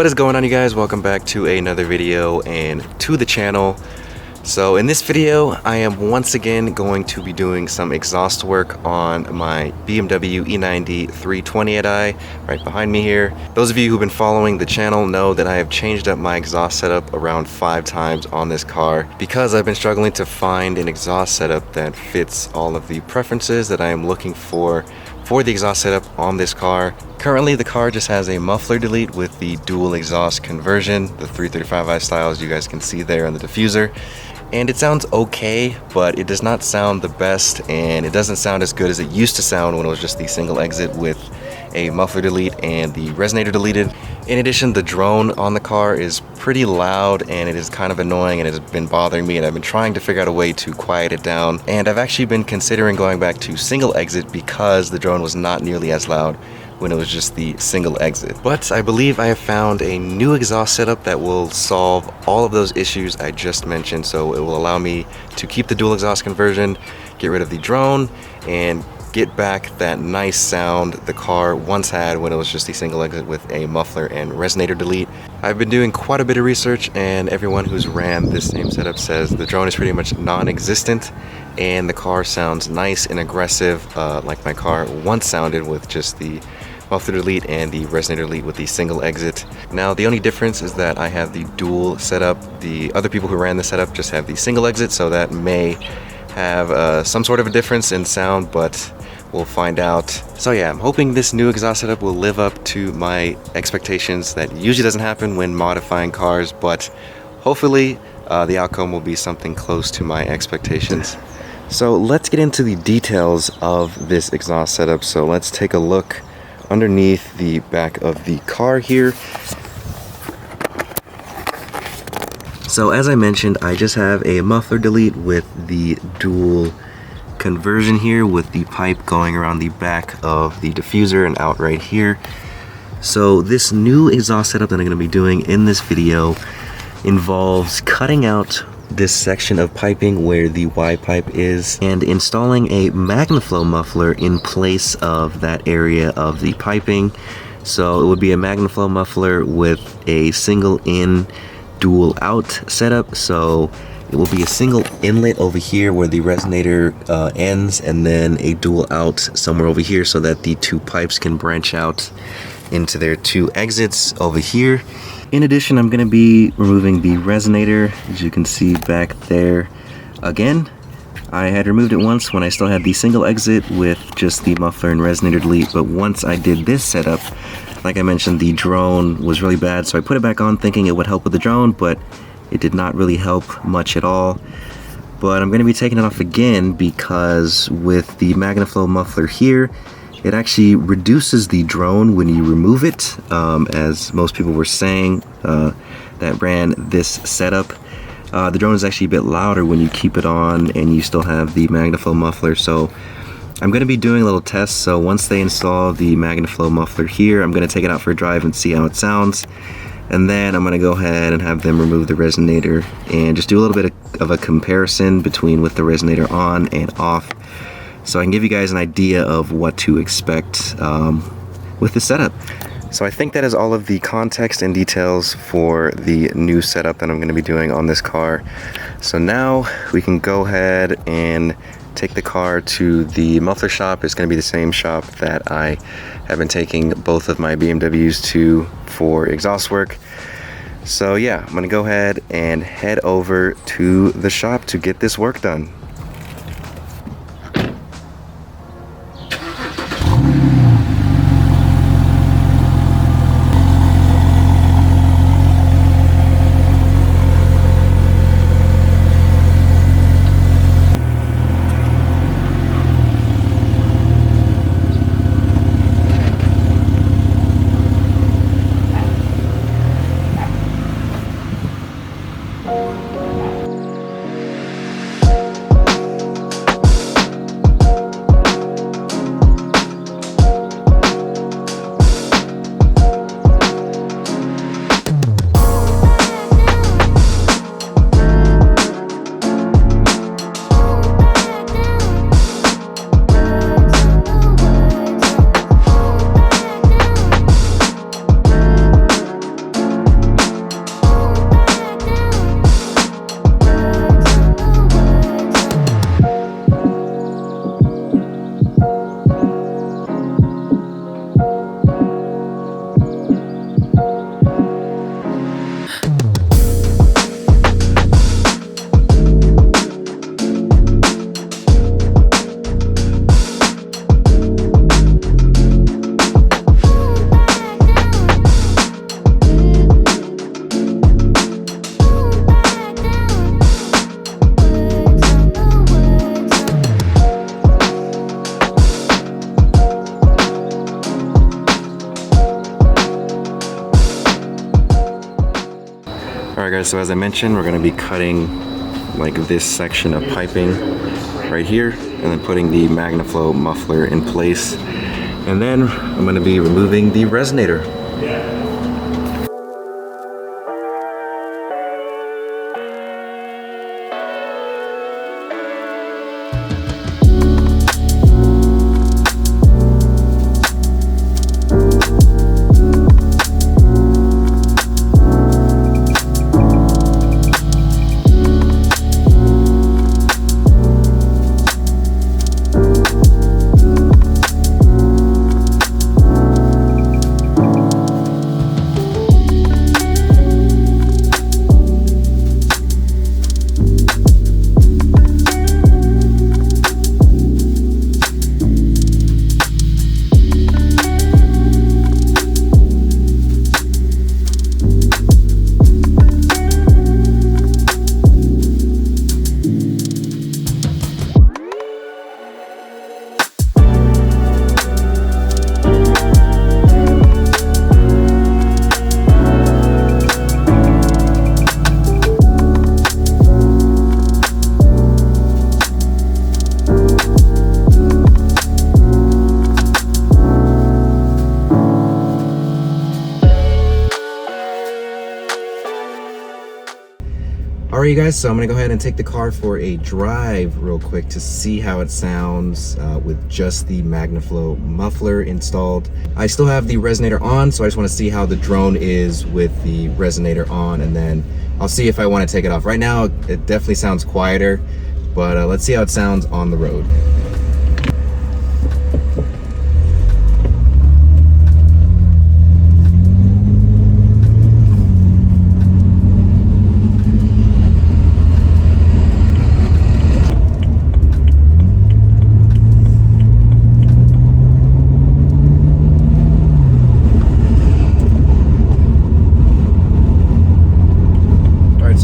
What is going on, you guys? Welcome back to another video and to the channel. So in this video, I am once again going to be doing some exhaust work on my BMW E90 320i right behind me here. Those of you who've been following the channel know that I have changed up my exhaust setup around 5 times on this car because I've been struggling to find an exhaust setup that fits all of the preferences that I am looking for the exhaust setup on this car. Currently, the car just has a muffler delete with the dual exhaust conversion, the 335i style, as you guys can see there on the diffuser. And it sounds okay, but it does not sound the best, and it doesn't sound as good as it used to sound when it was just the single exit with a muffler delete and the resonator deleted. In addition, the drone on the car is pretty loud and it is kind of annoying and it has been bothering me, and I've been trying to figure out a way to quiet it down. And I've actually been considering going back to single exit because the drone was not nearly as loud when it was just the single exit. But I believe I have found a new exhaust setup that will solve all of those issues I just mentioned. So it will allow me to keep the dual exhaust conversion, get rid of the drone, and get back that nice sound the car once had when it was just the single exit with a muffler and resonator delete. I've been doing quite a bit of research, and everyone who's ran this same setup says the drone is pretty much non-existent and the car sounds nice and aggressive, like my car once sounded with just the muffler delete and the resonator delete with the single exit. Now the only difference is that I have the dual setup. The other people who ran the setup just have the single exit, so that may have some sort of a difference in sound, but we'll find out. So yeah, I'm hoping this new exhaust setup will live up to my expectations. That usually doesn't happen when modifying cars, but hopefully the outcome will be something close to my expectations. So let's get into the details of this exhaust setup. So let's take a look underneath the back of the car here. So as I mentioned, I just have a muffler delete with the dual conversion here, with the pipe going around the back of the diffuser and out right here. So this new exhaust setup that I'm going to be doing in this video involves cutting out this section of piping where the Y pipe is and installing a MagnaFlow muffler in place of that area of the piping. So it would be a MagnaFlow muffler with a single in, dual out setup. So it will be a single inlet over here where the resonator ends, and then a dual out somewhere over here so that the two pipes can branch out into their two exits over here. In addition, I'm going to be removing the resonator, as you can see back there. Again, I had removed it once when I still had the single exit with just the muffler and resonator delete, but once I did this setup, like I mentioned, the drone was really bad, so I put it back on thinking it would help with the drone, but it did not really help much at all. But I'm going to be taking it off again because with the MagnaFlow muffler here, it actually reduces the drone when you remove it, as most people were saying that ran this setup. The drone is actually a bit louder when you keep it on and you still have the MagnaFlow muffler. So I'm going to be doing a little test. So once they install the MagnaFlow muffler here, I'm going to take it out for a drive and see how it sounds. And then I'm going to go ahead and have them remove the resonator and just do a little bit of a comparison between with the resonator on and off, so I can give you guys an idea of what to expect with the setup. So I think that is all of the context and details for the new setup that I'm going to be doing on this car. So now we can go ahead and take the car to the muffler shop. It's going to be the same shop that I have been taking both of my BMWs to for exhaust work. So yeah, I'm going to go ahead and head over to the shop to get this work done. Alright guys, so as I mentioned, we're going to be cutting like this section of piping right here and then putting the MagnaFlow muffler in place. And then I'm going to be removing the resonator. Alright you guys, so I'm going to go ahead and take the car for a drive real quick to see how it sounds with just the MagnaFlow muffler installed. I still have the resonator on, so I just want to see how the drone is with the resonator on, and then I'll see if I want to take it off. Right now it definitely sounds quieter, but let's see how it sounds on the road.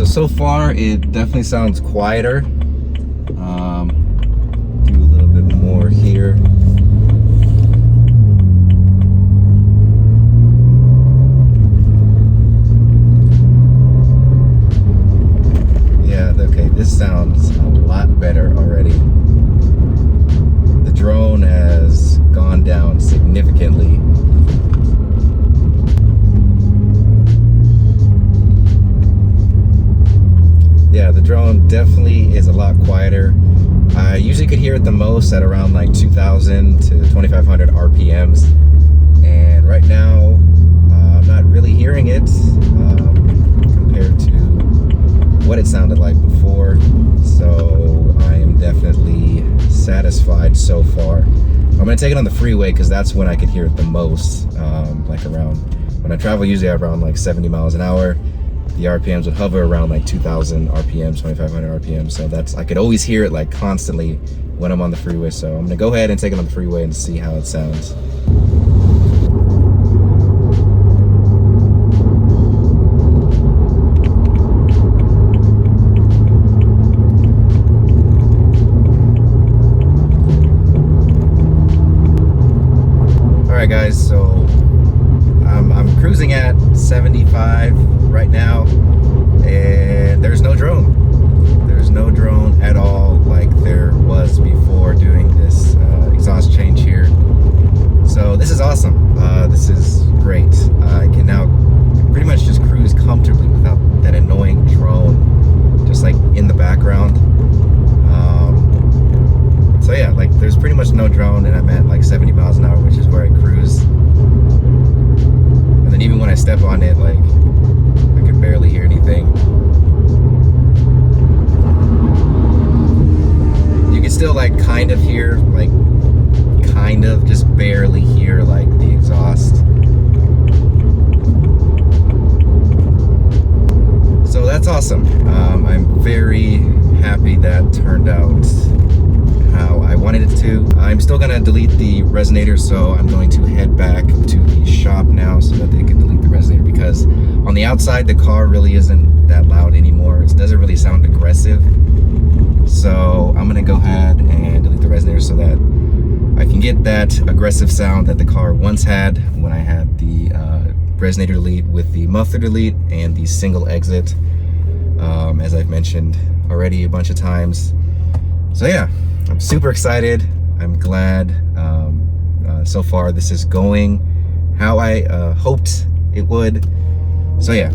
So far, it definitely sounds quieter. Do a little bit more here. Yeah, okay, this sounds a lot better already. The drone has gone down significantly. Yeah, the drone definitely is a lot quieter. I usually could hear it the most at around like 2,000 to 2,500 RPMs. And right now, I'm not really hearing it compared to what it sounded like before. So I am definitely satisfied so far. I'm gonna take it on the freeway because that's when I could hear it the most. Like around, when I travel usually around like 70 miles an hour. The RPMs would hover around like 2,000 RPMs, 2,500 RPMs. So that's, I could always hear it like constantly when I'm on the freeway. So I'm gonna go ahead and take it on the freeway and see how it sounds. All right guys, so I'm cruising at 75 right now, and there's no drone. There's no drone at all like there was before doing this exhaust change here. So this is awesome. This is great. I can now pretty much just cruise comfortably without that annoying drone just like in the background. So yeah, like there's pretty much no drone, and I'm at like 70 miles an hour, which is where I cruise. And then even when I step on it, like I can barely hear anything. You can still like kind of hear, like kind of just barely hear like the exhaust. So that's awesome. I'm very happy that turned out how I wanted it to. I'm still gonna delete the resonator, so I'm going to head back to the shop now so that they can delete the resonator, because on the outside the car really isn't that loud anymore. It doesn't really sound aggressive. So I'm gonna go ahead and delete the resonator so that I can get that aggressive sound that the car once had when I had the resonator delete with the muffler delete and the single exit. as I've mentioned already a bunch of times. So yeah, I'm super excited. I'm glad so far this is going how I hoped it would. So yeah.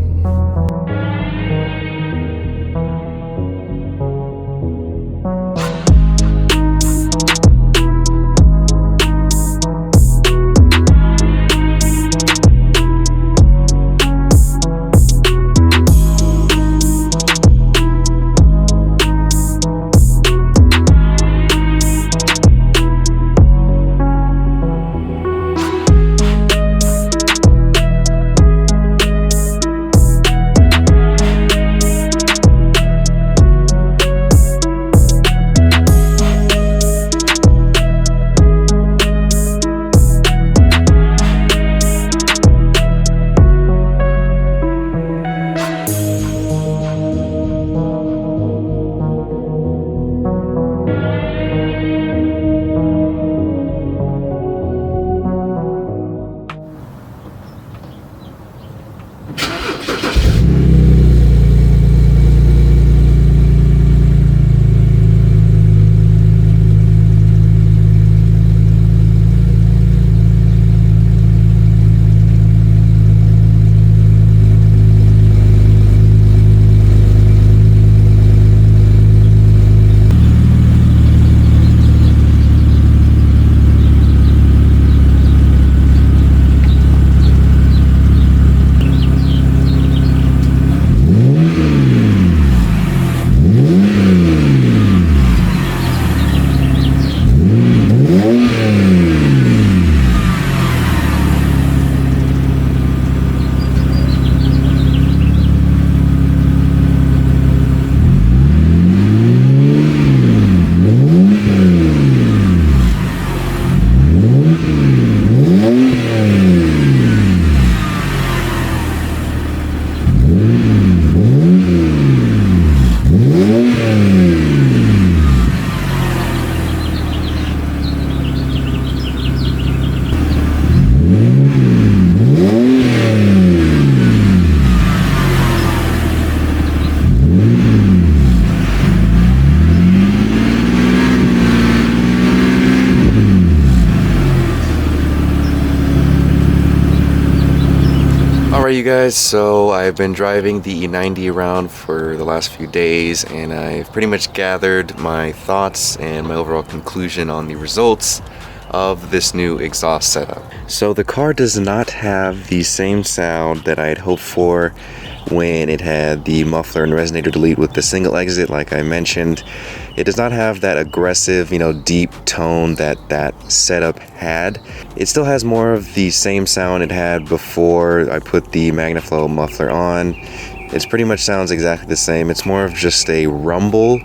Alright you guys, so I've been driving the E90 around for the last few days and I've pretty much gathered my thoughts and my overall conclusion on the results of this new exhaust setup. So the car does not have the same sound that I had hoped for when it had the muffler and resonator delete with the single exit like I mentioned. It does not have that aggressive, deep tone that that setup had. It still has more of the same sound it had before I put the MagnaFlow muffler on. It pretty much sounds exactly the same. It's more of just a rumble,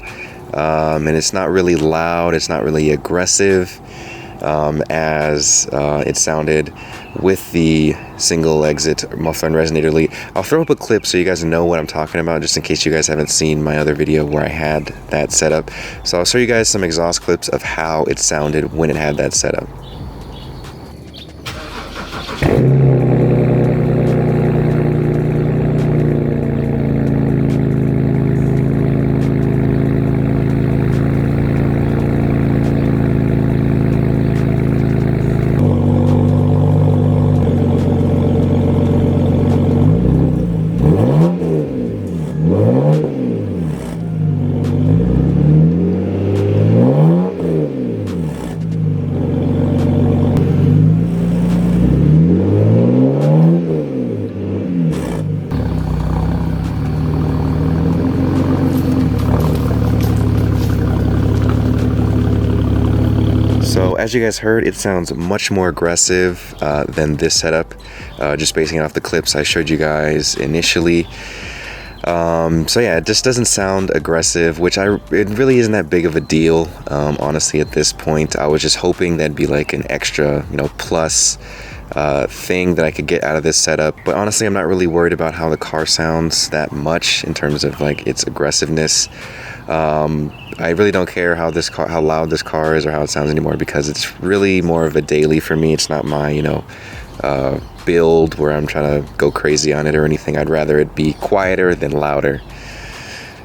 and it's not really loud, it's not really aggressive as it sounded with the single exit muffler and resonator delete. I'll throw up a clip so you guys know what I'm talking about, just in case you guys haven't seen my other video where I had that setup. So I'll show you guys some exhaust clips of how it sounded when it had that setup. So as you guys heard, it sounds much more aggressive than this setup, just basing it off the clips I showed you guys initially. So yeah, it just doesn't sound aggressive, which it really isn't that big of a deal. Honestly, at this point, I was just hoping that'd be like an extra, plus thing that I could get out of this setup. But honestly, I'm not really worried about how the car sounds that much in terms of like its aggressiveness. I really don't care how loud this car is or how it sounds anymore, because it's really more of a daily for me. It's not my, build where I'm trying to go crazy on it or anything. I'd rather it be quieter than louder.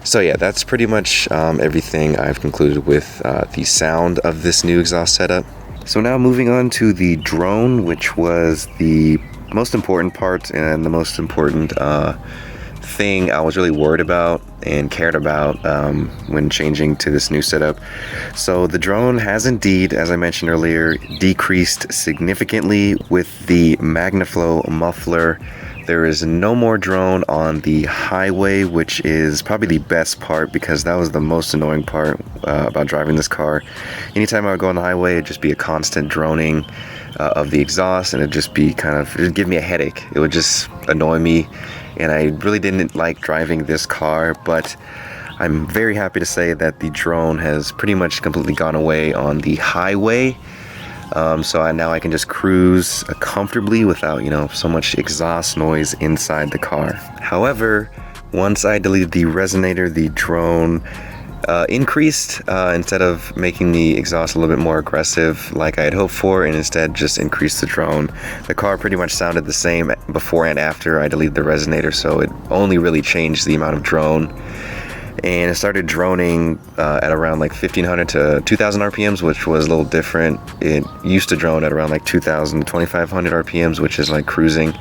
So yeah, that's pretty much everything I've concluded with the sound of this new exhaust setup. So now moving on to the drone, which was the most important part and the most important thing I was really worried about and cared about when changing to this new setup. So the drone has indeed, as I mentioned earlier, decreased significantly with the MagnaFlow muffler. There is no more drone on the highway, which is probably the best part because that was the most annoying part about driving this car. Anytime I would go on the highway, it'd just be a constant droning of the exhaust, and it'd just be it'd give me a headache. It would just annoy me, and I really didn't like driving this car, but I'm very happy to say that the drone has pretty much completely gone away on the highway. So now I can just cruise comfortably without, so much exhaust noise inside the car. However, once I deleted the resonator, the drone increased instead of making the exhaust a little bit more aggressive like I had hoped for, and instead just increased the drone. The car pretty much sounded the same before and after I deleted the resonator, so it only really changed the amount of drone. And it started droning at around like 1500 to 2000 RPMs, which was a little different. It used to drone at around like 2000 to 2500 RPMs, which is like cruising.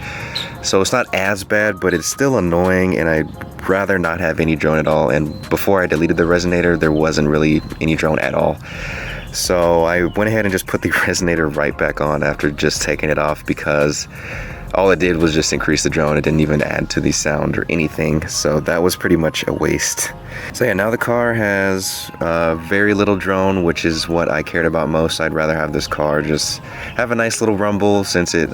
So it's not as bad, but it's still annoying, and I'd rather not have any drone at all. And before I deleted the resonator, there wasn't really any drone at all. So I went ahead and just put the resonator right back on after just taking it off, because all it did was just increase the drone. It didn't even add to the sound or anything, so that was pretty much a waste. So yeah, now the car has very little drone, which is what I cared about most. I'd rather have this car just have a nice little rumble, since it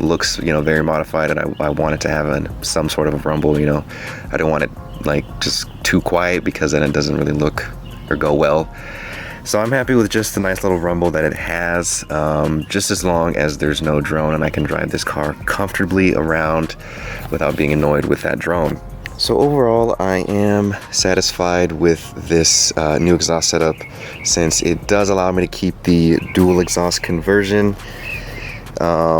looks very modified, and I want it to have some sort of a rumble. I don't want it like just too quiet, because then it doesn't really look or go well. So I'm happy with just the nice little rumble that it has, just as long as there's no drone and I can drive this car comfortably around without being annoyed with that drone. So overall, I am satisfied with this new exhaust setup, since it does allow me to keep the dual exhaust conversion,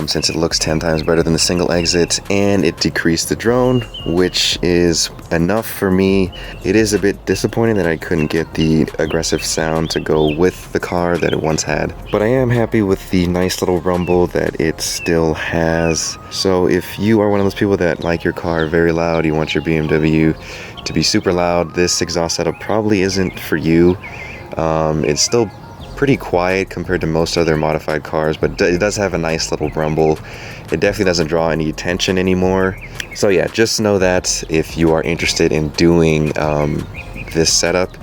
since it looks 10 times better than the single exit, and it decreased the drone, which is enough for me. It is a bit disappointing that I couldn't get the aggressive sound to go with the car that it once had, but I am happy with the nice little rumble that it still has. So if you are one of those people that like your car very loud, you want your BMW to be super loud, this exhaust setup probably isn't for you. It's still pretty quiet compared to most other modified cars, but it does have a nice little rumble. It definitely doesn't draw any attention anymore. So yeah, just know that if you are interested in doing this setup,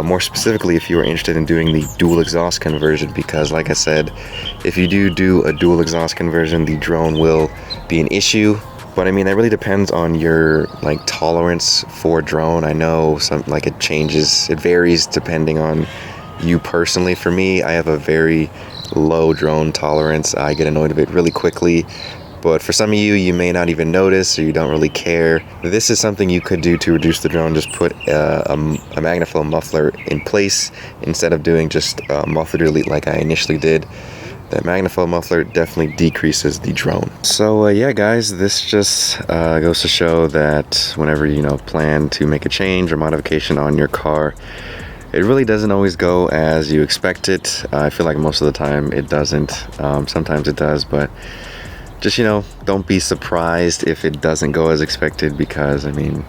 more specifically if you are interested in doing the dual exhaust conversion, because like I said, if you do a dual exhaust conversion, the drone will be an issue. But I mean, that really depends on your tolerance for drone. I know it varies depending on you personally. For me, I have a very low drone tolerance. I get annoyed of it really quickly, but for some of you, you may not even notice, or you don't really care. This is something you could do to reduce the drone. Just put a MagnaFlow muffler in place instead of doing just muffler delete like I initially did. That MagnaFlow muffler definitely decreases the drone. So yeah guys, this just goes to show that whenever you plan to make a change or modification on your car, it really doesn't always go as you expect it. I feel like most of the time it doesn't. Sometimes it does, but just, don't be surprised if it doesn't go as expected, because, I mean,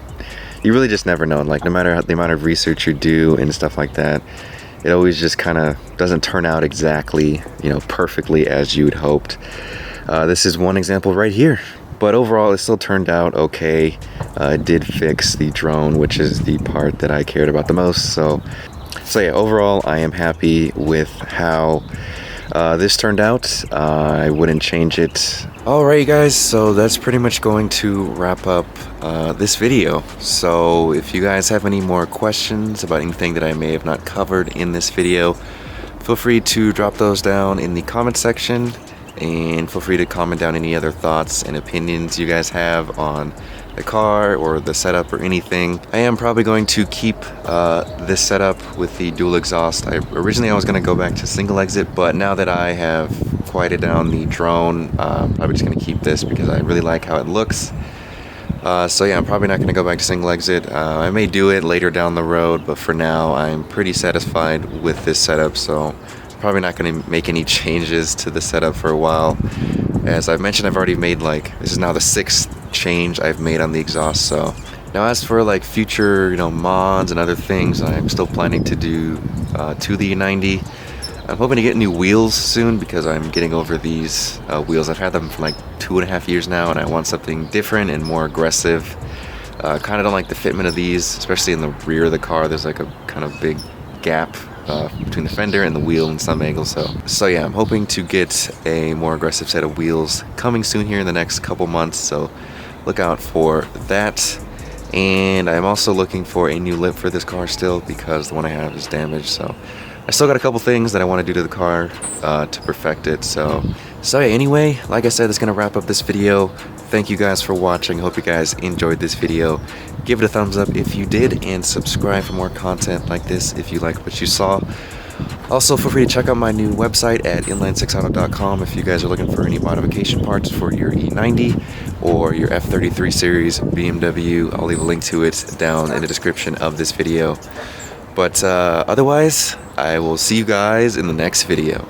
you really just never know. No matter the amount of research you do and stuff like that, it always just kind of doesn't turn out exactly, perfectly as you'd hoped. This is one example right here. But overall, it still turned out okay. It did fix the drone, which is the part that I cared about the most. So yeah, overall, I am happy with how this turned out. I wouldn't change it. Alright, you guys, so that's pretty much going to wrap up this video. So if you guys have any more questions about anything that I may have not covered in this video, feel free to drop those down in the comment section. And feel free to comment down any other thoughts and opinions you guys have on the car or the setup or anything. I am probably going to keep this setup with the dual exhaust. Originally I was going to go back to single exit, but now that I have quieted down the drone, I'm probably just going to keep this because I really like how it looks. So yeah, I'm probably not going to go back to single exit. I may do it later down the road, but for now I'm pretty satisfied with this setup, so probably not going to make any changes to the setup for a while. As I've mentioned, I've already made this is now the 6th change I've made on the exhaust. So now as for future mods and other things I'm still planning to do to the E90, I'm hoping to get new wheels soon because I'm getting over these wheels. I've had them for 2.5 years now, and I want something different and more aggressive. Kind of don't like the fitment of these, especially in the rear of the car. There's a kind of big gap between the fender and the wheel in some angles. So yeah, I'm hoping to get a more aggressive set of wheels coming soon here in the next couple months. So look out for that. And I'm also looking for a new lip for this car still because the one I have is damaged. So I still got a couple things that I want to do to the car to perfect it. So yeah, anyway, like I said, it's gonna wrap up this video. Thank you guys for watching. Hope you guys enjoyed this video. Give it a thumbs up if you did, and subscribe for more content like this if you like what you saw. Also, feel free to check out my new website at inline6auto.com if you guys are looking for any modification parts for your E90 or your F33 series BMW. I'll leave a link to it down in the description of this video. But otherwise, I will see you guys in the next video.